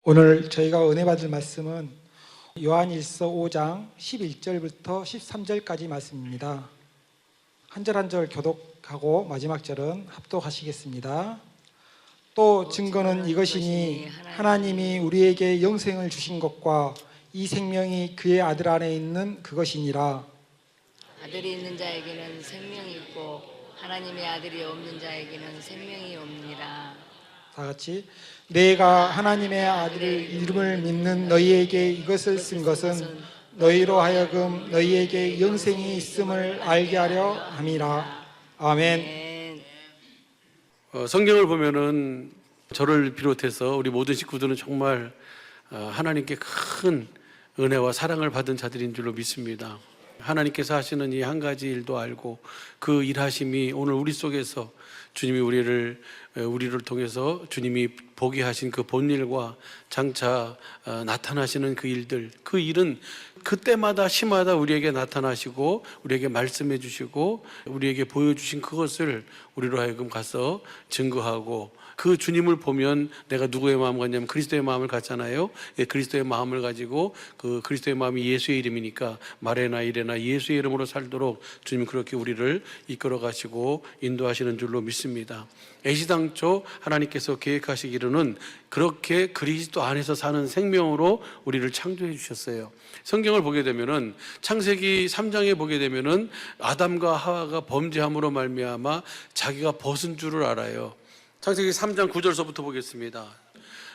오늘 저희가 은혜 받을 말씀은 요한일서 5장 11절부터 13절까지 말씀입니다. 한 절 한 절 교독하고 마지막 절은 합독하시겠습니다. 또 증거는 이것이니 하나님이 우리에게 영생을 주신 것과 이 생명이 그의 아들 안에 있는 그것이니라. 아들이 있는 자에게는 생명이 있고 하나님의 아들이 없는 자에게는 생명이 없느니라. 다 같이 내가 하나님의 아들의 이름을 믿는 너희에게 이것을 쓴 것은 너희로 하여금 너희에게 영생이 있음을 알게 하려 함이라. 아멘. 성경을 보면은 저를 비롯해서 우리 모든 식구들은 정말 하나님께 큰 은혜와 사랑을 받은 자들인 줄로 믿습니다. 하나님께서 하시는 이 한 가지 일도 알고 그 일하심이 오늘 우리 속에서 주님이 우리를 통해서 주님이 보게 하신 그 본일과 장차 나타나시는 그 일들, 그 일은 그때마다 시마다 우리에게 나타나시고 우리에게 말씀해 주시고 우리에게 보여주신 그것을 우리로 하여금 가서 증거하고, 그 주님을 보면 내가 누구의 마음 같냐면 그리스도의 마음을 갖잖아요. 예, 그리스도의 마음을 가지고, 그 그리스도의 마음이 예수의 이름이니까 말에나 일에나 예수의 이름으로 살도록 주님 그렇게 우리를 이끌어 가시고 인도하시는 줄로 믿습니다. 애시당초 하나님께서 계획하시기로는 그렇게 그리스도 안에서 사는 생명으로 우리를 창조해 주셨어요. 성경을 보게 되면은 창세기 3장에 보게 되면은 아담과 하와가 범죄함으로 말미암아 자기가 벗은 줄을 알아요. 창세기 3장 9절서부터 보겠습니다.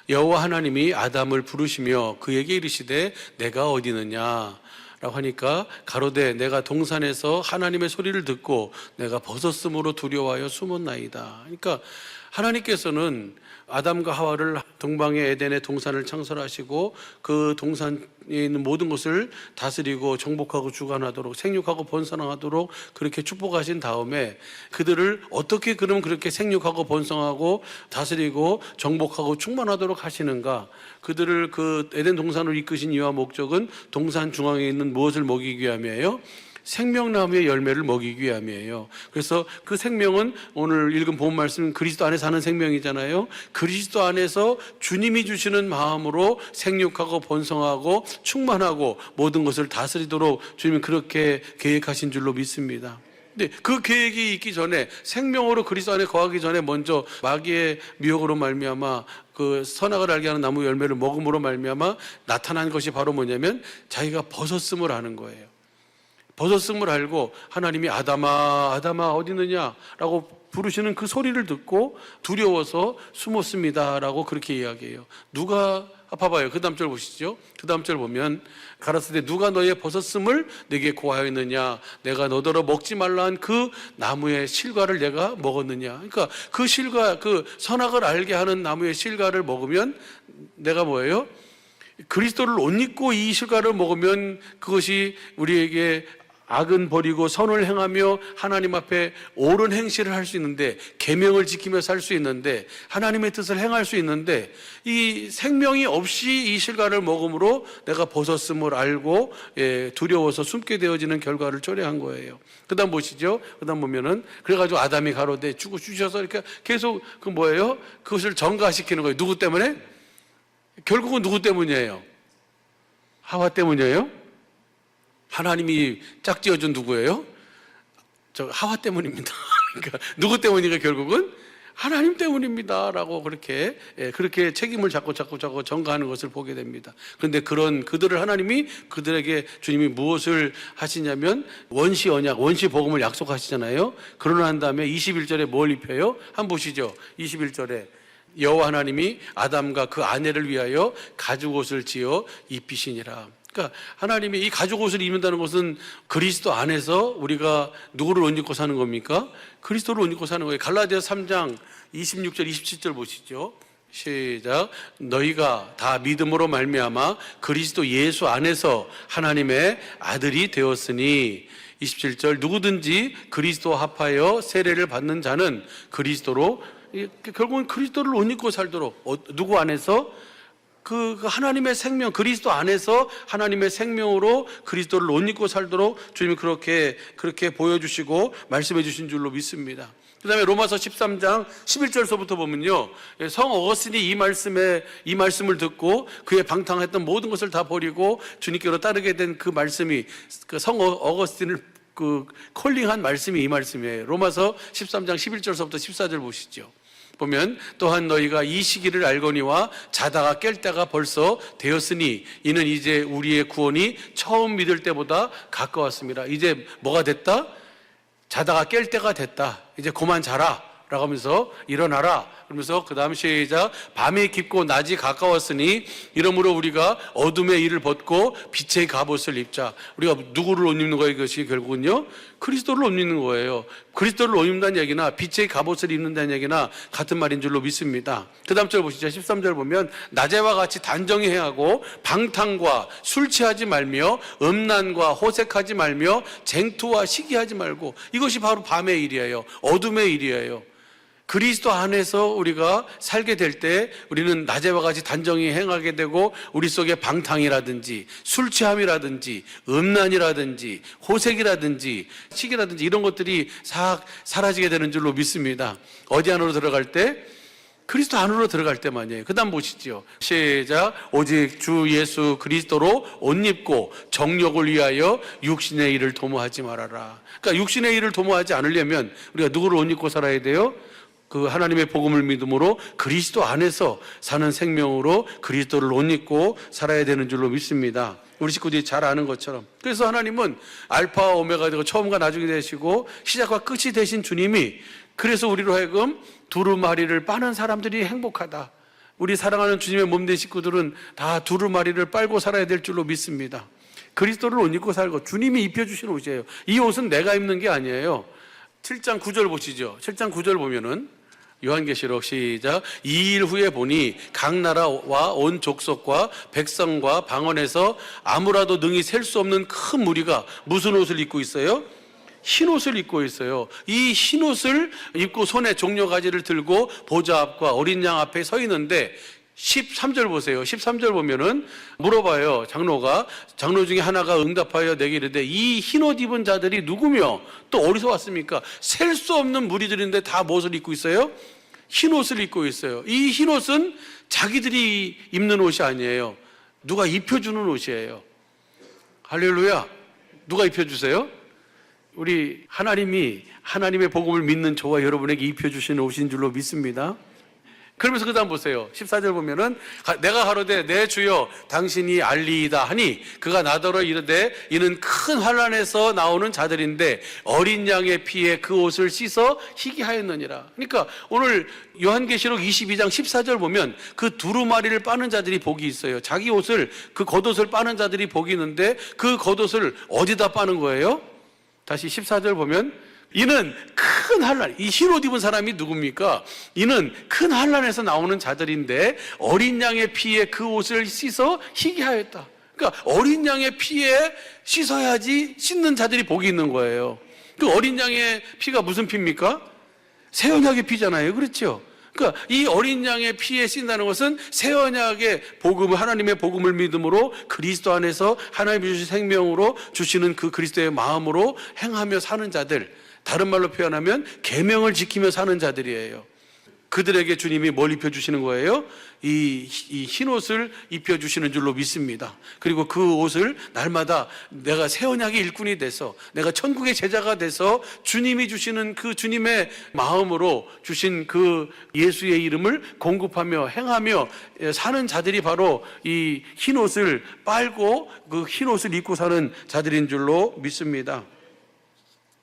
여호와 하나님이 아담을 부르시며 그에게 이르시되 내가 어디 있느냐 라고 하니까 가로되 내가 동산에서 하나님의 소리를 듣고 내가 벗었으므로 두려워하여 숨었나이다. 그러니까 하나님께서는 아담과 하와를 동방의 에덴의 동산을 창설하시고 그 동산에 있는 모든 것을 다스리고 정복하고 주관하도록 생육하고 번성하도록 그렇게 축복하신 다음에 그들을 어떻게 그럼 그렇게 생육하고 번성하고 다스리고 정복하고 충만하도록 하시는가? 그들을 그 에덴 동산으로 이끄신 이유와 목적은 동산 중앙에 있는 무엇을 먹이기 위함이에요? 생명나무의 열매를 먹이기 위함이에요. 그래서 그 생명은 오늘 읽은 본 말씀 그리스도 안에 사는 생명이잖아요. 그리스도 안에서 주님이 주시는 마음으로 생육하고 번성하고 충만하고 모든 것을 다스리도록 주님은 그렇게 계획하신 줄로 믿습니다. 근데 그 계획이 있기 전에, 생명으로 그리스도 안에 거하기 전에 먼저 마귀의 미혹으로 말미암아 그 선악을 알게 하는 나무 열매를 먹음으로 말미암아 나타난 것이 바로 뭐냐면 자기가 벗었음을 아는 거예요. 벗었음을 알고 하나님이 아담아 아담아 어디 있느냐 라고 부르시는 그 소리를 듣고 두려워서 숨었습니다 라고 그렇게 이야기해요. 누가, 봐봐요. 그 다음 절 보시죠. 그 다음 절 보면 가라사대 누가 너의 벗었음을 내게 고하였느냐, 내가 너더러 먹지 말라 한 그 나무의 실과를 내가 먹었느냐. 그러니까 그 실과, 그 선악을 알게 하는 나무의 실과를 먹으면 내가 뭐예요? 그리스도를 옷 입고 이 실과를 먹으면 그것이 우리에게 악은 버리고 선을 행하며 하나님 앞에 옳은 행실을 할 수 있는데, 계명을 지키며 살 수 있는데, 하나님의 뜻을 행할 수 있는데, 이 생명이 없이 이 실과를 먹음으로 내가 벗었음을 알고 두려워서 숨게 되어지는 결과를 초래한 거예요. 그 다음 보시죠. 그 다음 보면은 그래가지고 아담이 가로되 주셔서 이렇게 계속 그 뭐예요? 그것을 전가시키는 거예요. 누구 때문에? 결국은 누구 때문이에요? 하와 때문이에요? 하나님이 짝지어준 누구예요? 저 하와 때문입니다. 그러니까 누구 때문이니까 결국은 하나님 때문입니다 라고 그렇게 책임을 자꾸 전가하는 것을 보게 됩니다. 그런데 그런 그들을 하나님이, 그들에게 주님이 무엇을 하시냐면 원시 언약, 원시 복음을 약속하시잖아요. 그러나 한 다음에 21절에 뭘 입혀요? 한번 보시죠. 21절에 여호와 하나님이 아담과 그 아내를 위하여 가죽옷을 지어 입히시니라. 그러니까 하나님이 이 가죽옷을 입는다는 것은 그리스도 안에서 우리가 누구를 옷 입고 사는 겁니까? 그리스도를 옷 입고 사는 거예요. 갈라디아서 3장 26절 27절 보시죠. 시작. 너희가 다 믿음으로 말미암아 그리스도 예수 안에서 하나님의 아들이 되었으니, 27절 누구든지 그리스도와 합하여 세례를 받는 자는 그리스도로, 결국은 그리스도를 옷 입고 살도록, 누구 안에서? 그 하나님의 생명, 그리스도 안에서 하나님의 생명으로 그리스도를 옷 입고 살도록 주님이 그렇게 보여주시고 말씀해 주신 줄로 믿습니다. 그 다음에 로마서 13장 11절서부터 보면요, 성 어거스틴이 이 말씀을 듣고 그의 방탕했던 모든 것을 다 버리고 주님께로 따르게 된 그 말씀이, 그 성 어거스틴을 콜링한 말씀이 이 말씀이에요. 로마서 13장 11절서부터 14절 보시죠. 보면 또한 너희가 이 시기를 알거니와 자다가 깰 때가 벌써 되었으니 이는 이제 우리의 구원이 처음 믿을 때보다 가까웠습니다. 이제 뭐가 됐다? 자다가 깰 때가 됐다. 이제 그만 자라 라고 하면서 일어나라 그러면서 그 다음 시작. 밤이 깊고 낮이 가까웠으니 이러므로 우리가 어둠의 일을 벗고 빛의 갑옷을 입자. 우리가 누구를 옷 입는 거예요? 이것이 결국은요, 그리스도를 옷 입는 거예요. 그리스도를 옷 입는다는 얘기나 빛의 갑옷을 입는다는 얘기나 같은 말인 줄로 믿습니다. 그 다음 절 보시죠. 13절 보면 낮에와 같이 단정히 행하고 방탕과 술 취하지 말며 음란과 호색하지 말며 쟁투와 시기하지 말고. 이것이 바로 밤의 일이에요. 어둠의 일이에요. 그리스도 안에서 우리가 살게 될 때 우리는 낮에와 같이 단정히 행하게 되고 우리 속에 방탕이라든지 술 취함이라든지 음란이라든지 호색이라든지 시기라든지 이런 것들이 싹 사라지게 되는 줄로 믿습니다. 어디 안으로 들어갈 때? 그리스도 안으로 들어갈 때만이에요. 그 다음 보시죠. 시작. 오직 주 예수 그리스도로 옷 입고 정욕을 위하여 육신의 일을 도모하지 말아라. 그러니까 육신의 일을 도모하지 않으려면 우리가 누구를 옷 입고 살아야 돼요? 그 하나님의 복음을 믿음으로 그리스도 안에서 사는 생명으로 그리스도를 옷 입고 살아야 되는 줄로 믿습니다. 우리 식구들이 잘 아는 것처럼. 그래서 하나님은 알파와 오메가 되고 처음과 나중이 되시고 시작과 끝이 되신 주님이, 그래서 우리로 하여금 두루마리를 빠는 사람들이 행복하다. 우리 사랑하는 주님의 몸된 식구들은 다 두루마리를 빨고 살아야 될 줄로 믿습니다. 그리스도를 옷 입고 살고 주님이 입혀주신 옷이에요. 이 옷은 내가 입는 게 아니에요. 7장 9절 보시죠. 7장 9절 보면은 요한계시록 시작. 2일 후에 보니 각 나라와 온 족속과 백성과 방언에서 아무라도 능히 셀 수 없는 큰 무리가 무슨 옷을 입고 있어요? 흰 옷을 입고 있어요. 이 흰 옷을 입고 손에 종려가지를 들고 보좌 앞과 어린 양 앞에 서 있는데 13절 보세요. 13절 보면은 물어봐요. 장로 중에 하나가 응답하여 내게 이르되 이 흰옷 입은 자들이 누구며 또 어디서 왔습니까? 셀 수 없는 무리들인데 다 무엇을 입고 있어요? 흰옷을 입고 있어요. 이 흰옷은 자기들이 입는 옷이 아니에요. 누가 입혀주는 옷이에요. 할렐루야. 누가 입혀주세요? 우리 하나님이 하나님의 복음을 믿는 저와 여러분에게 입혀주시는 옷인 줄로 믿습니다. 그러면서 그 다음 보세요. 14절 보면은 내가 가로되 내 주여 당신이 알리이다 하니 그가 나더러 이르되 이는 큰 환난에서 나오는 자들인데 어린 양의 피에 그 옷을 씻어 희귀하였느니라. 그러니까 오늘 요한계시록 22장 14절 보면 그 두루마리를 빠는 자들이 복이 있어요. 자기 옷을, 그 겉옷을 빠는 자들이 복이 있는데 그 겉옷을 어디다 빠는 거예요? 다시 14절 보면 이는 큰 환난, 이 흰옷 입은 사람이 누굽니까? 이는 큰 환난에서 나오는 자들인데 어린 양의 피에 그 옷을 씻어 희귀하였다. 그러니까 어린 양의 피에 씻어야지 씻는 자들이 복이 있는 거예요. 그 어린 양의 피가 무슨 피입니까? 새 언약의 피잖아요. 그렇죠? 그러니까 이 어린 양의 피에 씻는다는 것은 새 언약의 복음, 하나님의 복음을 믿음으로 그리스도 안에서 하나님이 주신 생명으로 주시는 그 그리스도의 마음으로 행하며 사는 자들, 다른 말로 표현하면 계명을 지키며 사는 자들이에요. 그들에게 주님이 뭘 입혀주시는 거예요? 이 흰옷을 입혀주시는 줄로 믿습니다. 그리고 그 옷을 날마다 내가 새 언약의 일꾼이 돼서 내가 천국의 제자가 돼서 주님이 주시는 그 주님의 마음으로 주신 그 예수의 이름을 공급하며 행하며 사는 자들이 바로 이 흰옷을 빨고 그 흰옷을 입고 사는 자들인 줄로 믿습니다.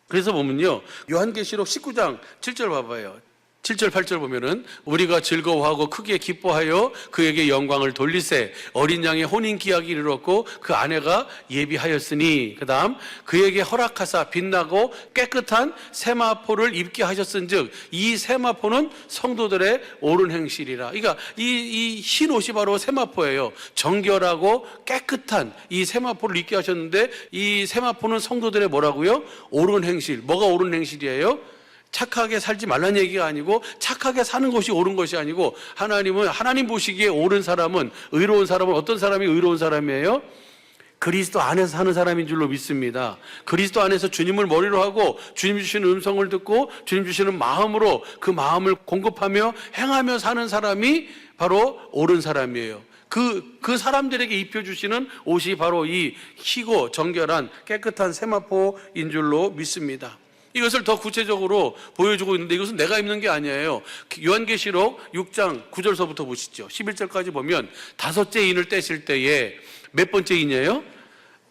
그래서 보면요, 요한계시록 19장 7절 봐봐요. 7절 8절 보면은 우리가 즐거워하고 크게 기뻐하여 그에게 영광을 돌리세 어린 양의 혼인 기약이 이르렀고 그 아내가 예비하였으니, 그 다음 그에게 허락하사 빛나고 깨끗한 세마포를 입게 하셨은즉 이 세마포는 성도들의 옳은 행실이라. 그러니까 이 흰 옷이 바로 세마포예요. 정결하고 깨끗한 이 세마포를 입게 하셨는데 이 세마포는 성도들의 뭐라고요? 옳은 행실. 뭐가 옳은 행실이에요? 착하게 살지 말라는 얘기가 아니고 착하게 사는 것이 옳은 것이 아니고 하나님은 하나님 보시기에 옳은 사람은 의로운 사람은 어떤 사람이 의로운 사람이에요? 그리스도 안에서 사는 사람인 줄로 믿습니다. 그리스도 안에서 주님을 머리로 하고 주님 주시는 음성을 듣고 주님 주시는 마음으로 그 마음을 공급하며 행하며 사는 사람이 바로 옳은 사람이에요. 그 사람들에게 입혀주시는 옷이 바로 이 희고 정결한 깨끗한 세마포인 줄로 믿습니다. 이것을 더 구체적으로 보여주고 있는데 이것은 내가 입는 게 아니에요. 요한계시록 6장 9절서부터 보시죠. 11절까지 보면 다섯째 인을 떼실 때에 몇 번째 인이에요?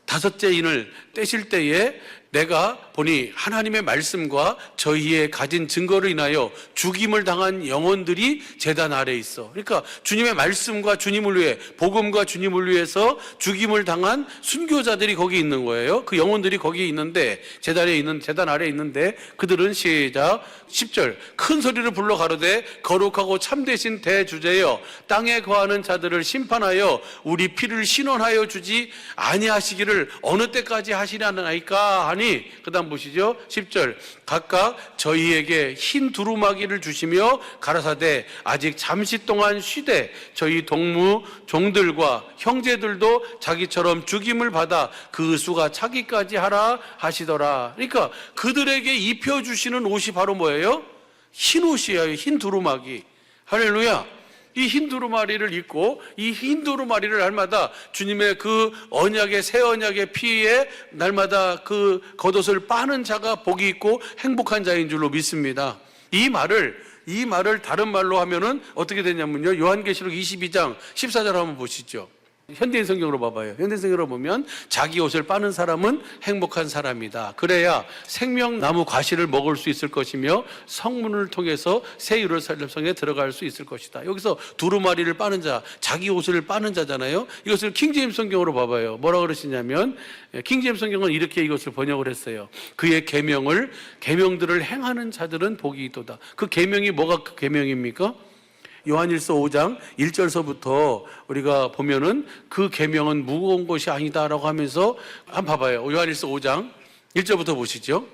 다섯째 인을 떼실 때에 내가 보니 하나님의 말씀과 저희의 가진 증거를 인하여 죽임을 당한 영혼들이 제단 아래에 있어. 그러니까 주님의 말씀과 주님을 위해, 복음과 주님을 위해서 죽임을 당한 순교자들이 거기 있는 거예요. 그 영혼들이 거기 있는데 제단 아래에 있는데 그들은 시작 10절 큰 소리를 불러 가로되 거룩하고 참되신 대주제여 땅에 거하는 자들을 심판하여 우리 피를 신원하여 주지 아니하시기를 어느 때까지 하시려나이까 하니 그 다음 보시죠. 10절 각각 저희에게 흰 두루마기를 주시며 가라사대 아직 잠시 동안 쉬되 저희 동무 종들과 형제들도 자기처럼 죽임을 받아 그 수가 차기까지 하라 하시더라. 그러니까 그들에게 입혀주시는 옷이 바로 뭐예요? 흰 옷이에요. 흰 두루마기. 할렐루야. 이 흰 두루마리를 입고 이 흰 두루마리를 날마다 주님의 그 언약의 새 언약의 피에 날마다 그 겉옷을 빠는 자가 복이 있고 행복한 자인 줄로 믿습니다. 이 말을 다른 말로 하면은 어떻게 되냐면요. 요한계시록 22장 14절 한번 보시죠. 현대인 성경으로 봐봐요. 현대인 성경으로 보면 자기 옷을 빠는 사람은 행복한 사람이다. 그래야 생명나무 과실을 먹을 수 있을 것이며 성문을 통해서 새 예루살렘성에 들어갈 수 있을 것이다. 여기서 두루마리를 빠는 자, 자기 옷을 빠는 자잖아요. 이것을 킹제임스 성경으로 봐봐요. 뭐라 그러시냐면 킹제임스 성경은 이렇게 이것을 번역을 했어요. 그의 계명들을 행하는 자들은 복이 있도다. 그 계명이 뭐가 그 계명입니까? 요한일서 5장 1절서부터 우리가 보면은 그 계명은 무거운 것이 아니다라고 하면서 한번 봐봐요. 요한일서 5장 1절부터 보시죠.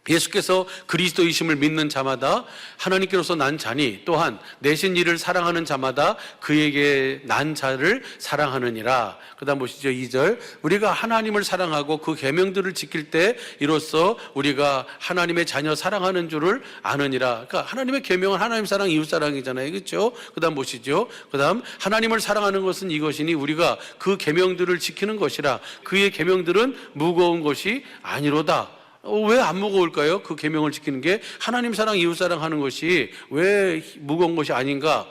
예수께서 그리스도이심을 믿는 자마다 하나님께로서 난 자니 또한 내신 이를 사랑하는 자마다 그에게 난 자를 사랑하느니라. 그 다음 보시죠. 2절 우리가 하나님을 사랑하고 그 계명들을 지킬 때 이로써 우리가 하나님의 자녀 사랑하는 줄을 아느니라. 그러니까 하나님의 계명은 하나님 사랑 이웃 사랑이잖아요. 그렇죠? 그 다음 보시죠. 그 다음 하나님을 사랑하는 것은 이것이니 우리가 그 계명들을 지키는 것이라. 그의 계명들은 무거운 것이 아니로다. 왜 안 무거울까요? 그 계명을 지키는 게 하나님 사랑 이웃 사랑하는 것이 왜 무거운 것이 아닌가?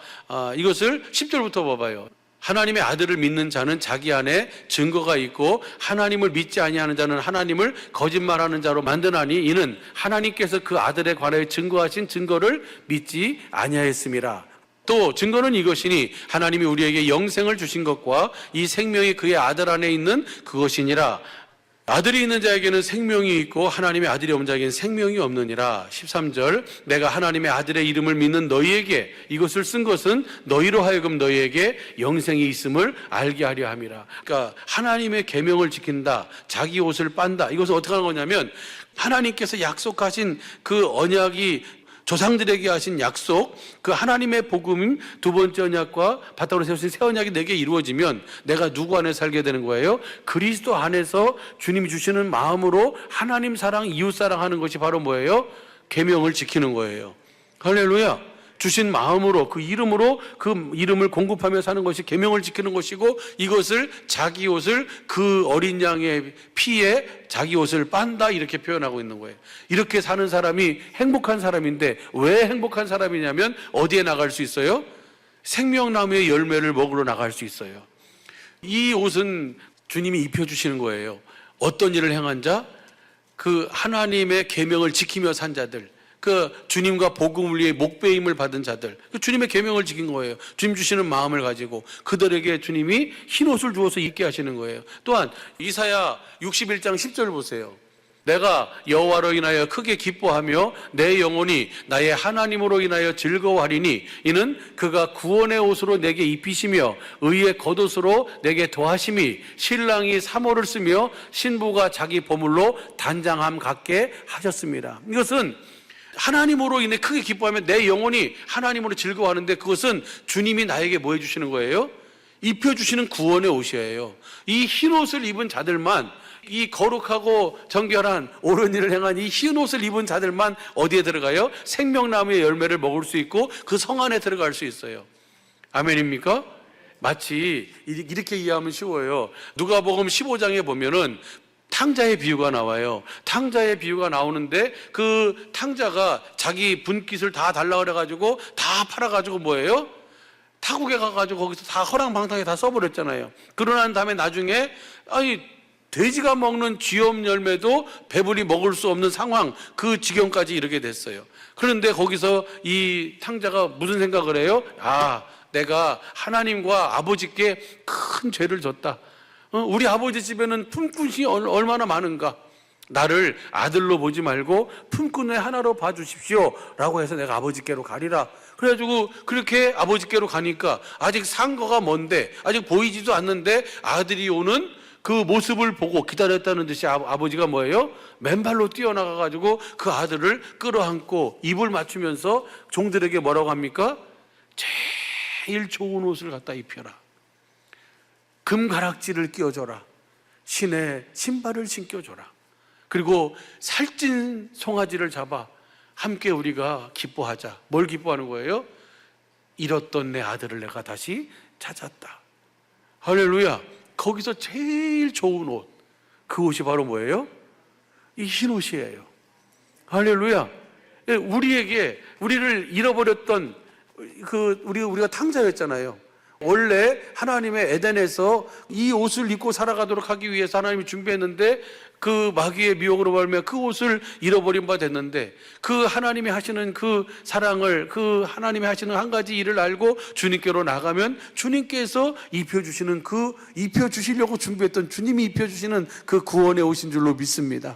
이것을 10절부터 봐봐요. 하나님의 아들을 믿는 자는 자기 안에 증거가 있고 하나님을 믿지 아니하는 자는 하나님을 거짓말하는 자로 만드나니 이는 하나님께서 그 아들에 관하여 증거하신 증거를 믿지 아니하였음이라. 또 증거는 이것이니 하나님이 우리에게 영생을 주신 것과 이 생명이 그의 아들 안에 있는 그것이니라. 아들이 있는 자에게는 생명이 있고 하나님의 아들이 없는 자에게는 생명이 없느니라. 13절 내가 하나님의 아들의 이름을 믿는 너희에게 이것을 쓴 것은 너희로 하여금 너희에게 영생이 있음을 알게 하려 함이라. 그러니까 하나님의 계명을 지킨다, 자기 옷을 빤다. 이것은 어떻게 하는 거냐면 하나님께서 약속하신 그 언약이 조상들에게 하신 약속, 그 하나님의 복음 두 번째 언약과 바탕으로 세우신 새 언약이 내게 이루어지면 내가 누구 안에 살게 되는 거예요? 그리스도 안에서 주님이 주시는 마음으로 하나님 사랑, 이웃 사랑하는 것이 바로 뭐예요? 계명을 지키는 거예요. 할렐루야. 주신 마음으로 그 이름을 공급하며 사는 것이 계명을 지키는 것이고 이것을 자기 옷을 그 어린 양의 피에 자기 옷을 빤다 이렇게 표현하고 있는 거예요. 이렇게 사는 사람이 행복한 사람인데 왜 행복한 사람이냐면 어디에 나갈 수 있어요? 생명나무의 열매를 먹으러 나갈 수 있어요. 이 옷은 주님이 입혀주시는 거예요. 어떤 일을 행한 자? 그 하나님의 계명을 지키며 산 자들, 그 주님과 복음을 위해 목배임을 받은 자들, 그 주님의 계명을 지킨 거예요. 주님 주시는 마음을 가지고 그들에게 주님이 흰옷을 주어서 입게 하시는 거예요. 또한 이사야 61장 10절 보세요. 내가 여호와로 인하여 크게 기뻐하며 내 영혼이 나의 하나님으로 인하여 즐거워하리니 이는 그가 구원의 옷으로 내게 입히시며 의의 겉옷으로 내게 더하심이 신랑이 사모를 쓰며 신부가 자기 보물로 단장함 같게 하셨습니다. 이것은 하나님으로 인해 크게 기뻐하면 내 영혼이 하나님으로 즐거워하는데, 그것은 주님이 나에게 뭐 해주시는 거예요? 입혀주시는 구원의 옷이에요. 이 흰 옷을 입은 자들만, 이 거룩하고 정결한 옳은 일을 행한 이 흰 옷을 입은 자들만 어디에 들어가요? 생명나무의 열매를 먹을 수 있고 그 성 안에 들어갈 수 있어요. 아멘입니까? 마치 이렇게 이해하면 쉬워요. 누가복음 15장에 보면은 탕자의 비유가 나와요. 탕자의 비유가 나오는데 그 탕자가 자기 분깃을 다 달라 그래가지고 다 팔아가지고 뭐예요? 타국에 가가지고 거기서 다 허랑방탕에 다 써버렸잖아요. 그러고 난 다음에 나중에 돼지가 먹는 쥐염 열매도 배불리 먹을 수 없는 상황, 그 지경까지 이르게 됐어요. 그런데 거기서 이 탕자가 무슨 생각을 해요? 내가 하나님과 아버지께 큰 죄를 졌다. 우리 아버지 집에는 품꾼이 얼마나 많은가. 나를 아들로 보지 말고 품꾼의 하나로 봐주십시오 라고 해서 내가 아버지께로 가리라. 그래가지고 그렇게 아버지께로 가니까 아직 상거가 먼데, 아직 보이지도 않는데 아들이 오는 그 모습을 보고 기다렸다는 듯이 아버지가 뭐예요? 맨발로 뛰어나가가지고 그 아들을 끌어안고 입을 맞추면서 종들에게 뭐라고 합니까? 제일 좋은 옷을 갖다 입혀라. 금가락지를 끼워줘라. 신의 신발을 신겨줘라. 그리고 살찐 송아지를 잡아 함께 우리가 기뻐하자. 뭘 기뻐하는 거예요? 잃었던 내 아들을 내가 다시 찾았다. 할렐루야. 거기서 제일 좋은 옷, 그 옷이 바로 뭐예요? 이 흰 옷이에요. 할렐루야. 우리를 잃어버렸던 우리가 탕자였잖아요. 원래 하나님의 에덴에서 이 옷을 입고 살아가도록 하기 위해서 하나님이 준비했는데 그 마귀의 미혹으로 말미암아 그 옷을 잃어버린 바 됐는데, 그 하나님이 하시는 그 사랑을, 그 하나님이 하시는 한 가지 일을 알고 주님께로 나가면 주님께서 입혀주시려고 준비했던, 주님이 입혀주시는 그 구원의 옷인 줄로 믿습니다.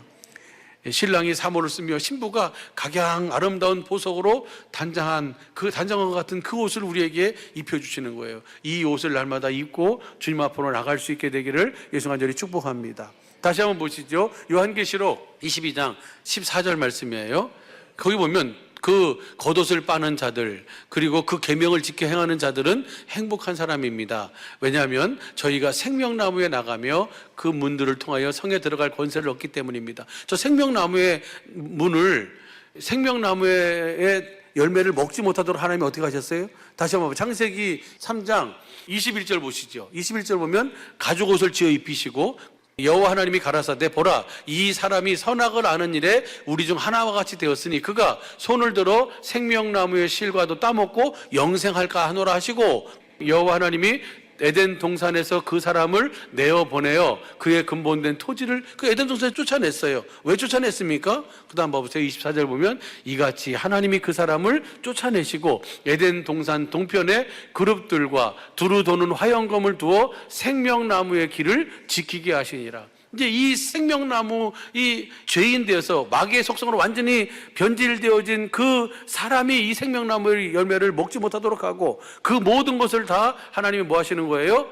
신랑이 사모를 쓰며 신부가 각양 아름다운 보석으로 단장한 것 같은 그 옷을 우리에게 입혀주시는 거예요. 이 옷을 날마다 입고 주님 앞으로 나갈 수 있게 되기를 예수 간절히 축복합니다. 다시 한번 보시죠. 요한계시록 22장 14절 말씀이에요. 거기 보면 그 겉옷을 빠는 자들, 그리고 그 계명을 지켜 행하는 자들은 행복한 사람입니다. 왜냐하면 저희가 생명나무에 나가며 그 문들을 통하여 성에 들어갈 권세를 얻기 때문입니다. 저 생명나무의 문을, 생명나무의 열매를 먹지 못하도록 하나님이 어떻게 하셨어요? 다시 한번 창세기 3장 21절 보시죠. 21절 보면 가죽옷을 지어 입히시고 여호와 하나님이 가라사대 보라, 이 사람이 선악을 아는 일에 우리 중 하나와 같이 되었으니 그가 손을 들어 생명나무의 실과도 따먹고 영생할까 하노라 하시고, 여호와 하나님이 에덴 동산에서 그 사람을 내어보내어 그의 근본된 토지를 그 에덴 동산에 쫓아냈어요. 왜 쫓아냈습니까? 그 다음 봐보세요. 24절 보면 이같이 하나님이 그 사람을 쫓아내시고 에덴 동산 동편에 그룹들과 두루 도는 화영검을 두어 생명나무의 길을 지키게 하시니라. 이제 이 생명나무, 이 죄인 되어서 마귀의 속성으로 완전히 변질되어진 그 사람이 이 생명나무의 열매를 먹지 못하도록 하고, 그 모든 것을 다 하나님이 뭐 하시는 거예요?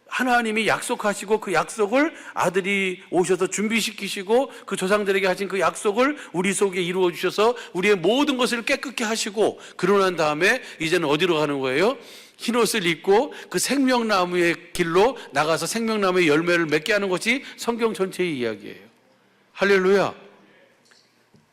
하나님이 약속하시고 그 약속을 아들이 오셔서 준비시키시고 그 조상들에게 하신 그 약속을 우리 속에 이루어 주셔서 우리의 모든 것을 깨끗게 하시고, 그러고 난 다음에 이제는 어디로 가는 거예요? 흰옷을 입고 그 생명나무의 길로 나가서 생명나무의 열매를 맺게 하는 것이 성경 전체의 이야기예요. 할렐루야.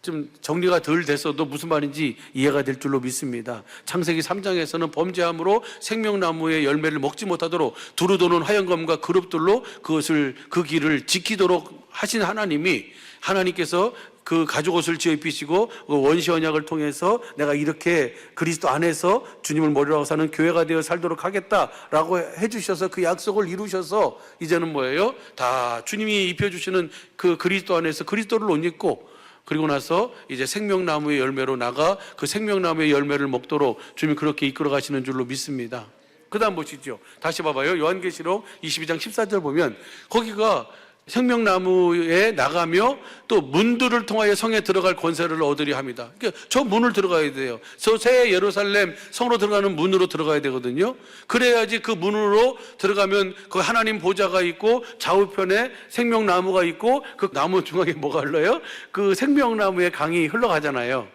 좀 정리가 덜 됐어도 무슨 말인지 이해가 될 줄로 믿습니다. 창세기 3장에서는 범죄함으로 생명나무의 열매를 먹지 못하도록 두루 도는 화영검과 그룹들로 그 길을 지키도록 하신 하나님께서 그 가죽옷을 지어 입히시고 그 원시 언약을 통해서 내가 이렇게 그리스도 안에서 주님을 머리로 하고 사는 교회가 되어 살도록 하겠다라고 해주셔서 그 약속을 이루셔서 이제는 뭐예요? 다 주님이 입혀주시는 그 그리스도 안에서 그리스도를 옷 입고, 그리고 나서 이제 생명나무의 열매로 나가 그 생명나무의 열매를 먹도록 주님이 그렇게 이끌어 가시는 줄로 믿습니다. 그 다음 보시죠. 다시 봐봐요. 요한계시록 22장 14절 보면 거기가 생명나무에 나가며 또 문들을 통하여 성에 들어갈 권세를 얻으려 합니다. 그러니까 저 문을 들어가야 돼요. 저 새 예루살렘 성으로 들어가는 문으로 들어가야 되거든요. 그래야지 그 문으로 들어가면 그 하나님 보좌가 있고 좌우편에 생명나무가 있고 그 나무 중앙에 뭐가 흘러요? 그 생명나무의 강이 흘러가잖아요.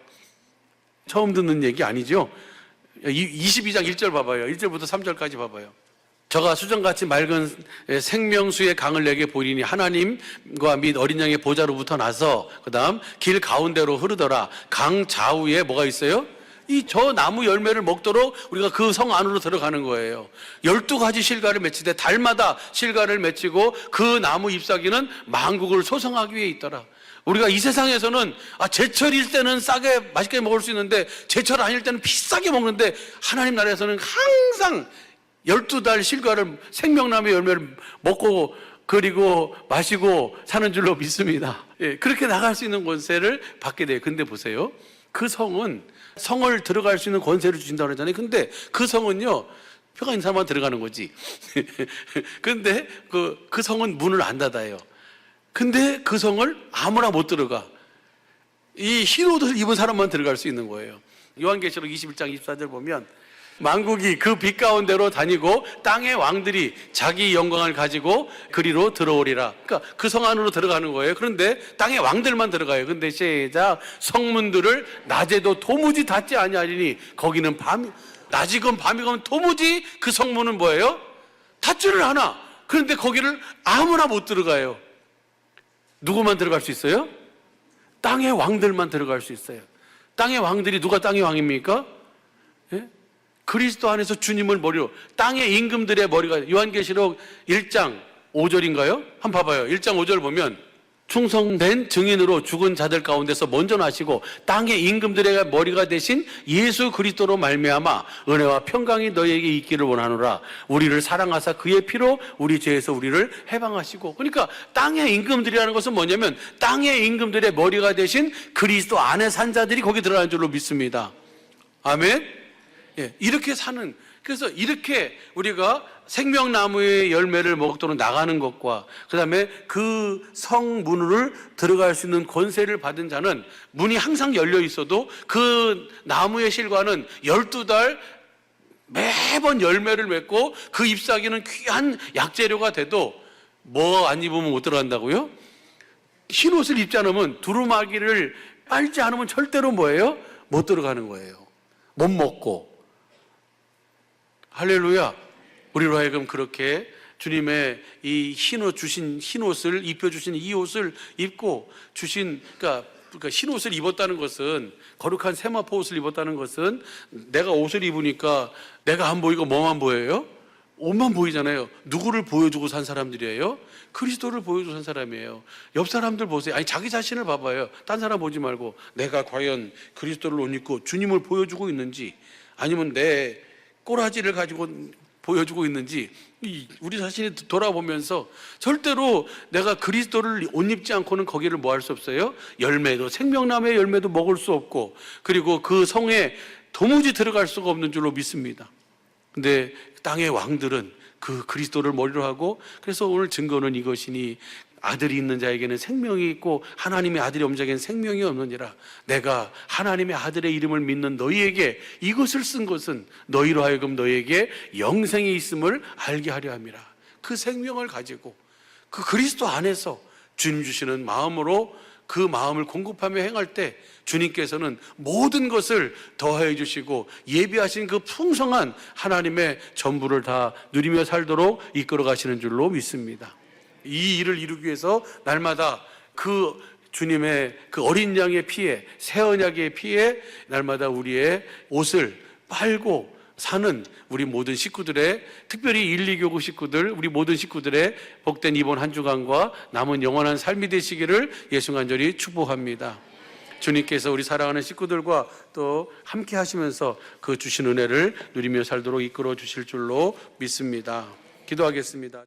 처음 듣는 얘기 아니죠? 22장 1절 봐봐요. 1절부터 3절까지 봐봐요. 저가 수정같이 맑은 생명수의 강을 내게 보이니 하나님과 및 어린 양의 보좌로부터 나서 그 다음 길 가운데로 흐르더라. 강 좌우에 뭐가 있어요? 이 저 나무 열매를 먹도록 우리가 그 성 안으로 들어가는 거예요. 12가지 실과를 맺히되 달마다 실과를 맺히고 그 나무 잎사귀는 만국을 소성하기 위해 있더라. 우리가 이 세상에서는 제철일 때는 싸게 맛있게 먹을 수 있는데 제철 아닐 때는 비싸게 먹는데 하나님 나라에서는 항상 12달 실과를 생명나무의 열매를 먹고 그리고 마시고 사는 줄로 믿습니다. 예, 그렇게 나갈 수 있는 권세를 받게 돼요. 근데 보세요. 그 성은 성을 들어갈 수 있는 권세를 주신다고 그러잖아요. 근데 그 성은요, 표가 있는 사람만 들어가는 거지. 근데 그 성은 문을 안 닫아요. 근데 그 성을 아무나 못 들어가. 이 흰 옷을 입은 사람만 들어갈 수 있는 거예요. 요한계시록 21장 24절 보면 만국이 그 빛 가운데로 다니고 땅의 왕들이 자기 영광을 가지고 그리로 들어오리라. 그러니까 그 성 안으로 들어가는 거예요. 그런데 땅의 왕들만 들어가요. 근데 시작. 성문들을 낮에도 도무지 닫지 아니하리니 거기는 낮이건 밤이건 도무지 그 성문은 뭐예요? 닫지를 않아. 그런데 거기를 아무나 못 들어가요. 누구만 들어갈 수 있어요? 땅의 왕들만 들어갈 수 있어요. 땅의 왕들이 누가 땅의 왕입니까? 예? 그리스도 안에서 주님을 머리로, 땅의 임금들의 머리가, 요한계시록 1장 5절인가요? 한번 봐봐요. 1장 5절 보면 충성된 증인으로 죽은 자들 가운데서 먼저 나시고 땅의 임금들의 머리가 되신 예수 그리스도로 말미암아 은혜와 평강이 너희에게 있기를 원하노라. 우리를 사랑하사 그의 피로 우리 죄에서 우리를 해방하시고. 그러니까 땅의 임금들이라는 것은 뭐냐면 땅의 임금들의 머리가 되신 그리스도 안에 산 자들이 거기 들어가는 줄로 믿습니다. 아멘. 예, 이렇게 사는, 그래서 이렇게 우리가 생명나무의 열매를 먹도록 나가는 것과 그 다음에 그 성문을 들어갈 수 있는 권세를 받은 자는 문이 항상 열려 있어도 그 나무의 실과는 12달 매번 열매를 맺고 그 잎사귀는 귀한 약재료가 돼도 뭐 안 입으면 못 들어간다고요? 흰 옷을 입지 않으면 두루마기를 빨지 않으면 절대로 뭐예요? 못 들어가는 거예요. 못 먹고. 할렐루야. 우리로 하여금 그렇게 주님의 이 흰옷 주신 흰옷을 입혀주신 이 옷을 입고 주신, 그러니까 흰옷을 입었다는 것은, 거룩한 세마포 옷을 입었다는 것은 내가 옷을 입으니까 내가 안 보이고 뭐만 보여요? 옷만 보이잖아요. 누구를 보여주고 산 사람들이에요? 그리스도를 보여주고 산 사람이에요. 옆 사람들 보세요. 아니, 자기 자신을 봐봐요. 딴 사람 보지 말고 내가 과연 그리스도를 옷 입고 주님을 보여주고 있는지, 아니면 내 꼬라지를 가지고 보여주고 있는지 우리 자신이 돌아보면서 절대로 내가 그리스도를 옷 입지 않고는 거기를 뭐 할 수 없어요? 열매도, 생명나무의 열매도 먹을 수 없고, 그리고 그 성에 도무지 들어갈 수가 없는 줄로 믿습니다. 근데 땅의 왕들은 그 그리스도를 머리로 하고, 그래서 오늘 증거는 이것이니 아들이 있는 자에게는 생명이 있고 하나님의 아들이 없는 자에게는 생명이 없느니라. 내가 하나님의 아들의 이름을 믿는 너희에게 이것을 쓴 것은 너희로 하여금 너희에게 영생이 있음을 알게 하려 함이라. 그 생명을 가지고 그 그리스도 안에서 주님 주시는 마음으로 그 마음을 공급하며 행할 때 주님께서는 모든 것을 더하여 주시고 예비하신 그 풍성한 하나님의 전부를 다 누리며 살도록 이끌어 가시는 줄로 믿습니다. 이 일을 이루기 위해서 날마다 그 주님의 그 어린 양의 피에, 새 언약의 피에 날마다 우리의 옷을 빨고 사는 우리 모든 식구들의, 특별히 1, 2교구 식구들, 우리 모든 식구들의 복된 이번 한 주간과 남은 영원한 삶이 되시기를 예수 간절히 축복합니다. 주님께서 우리 사랑하는 식구들과 또 함께 하시면서 그 주신 은혜를 누리며 살도록 이끌어 주실 줄로 믿습니다. 기도하겠습니다.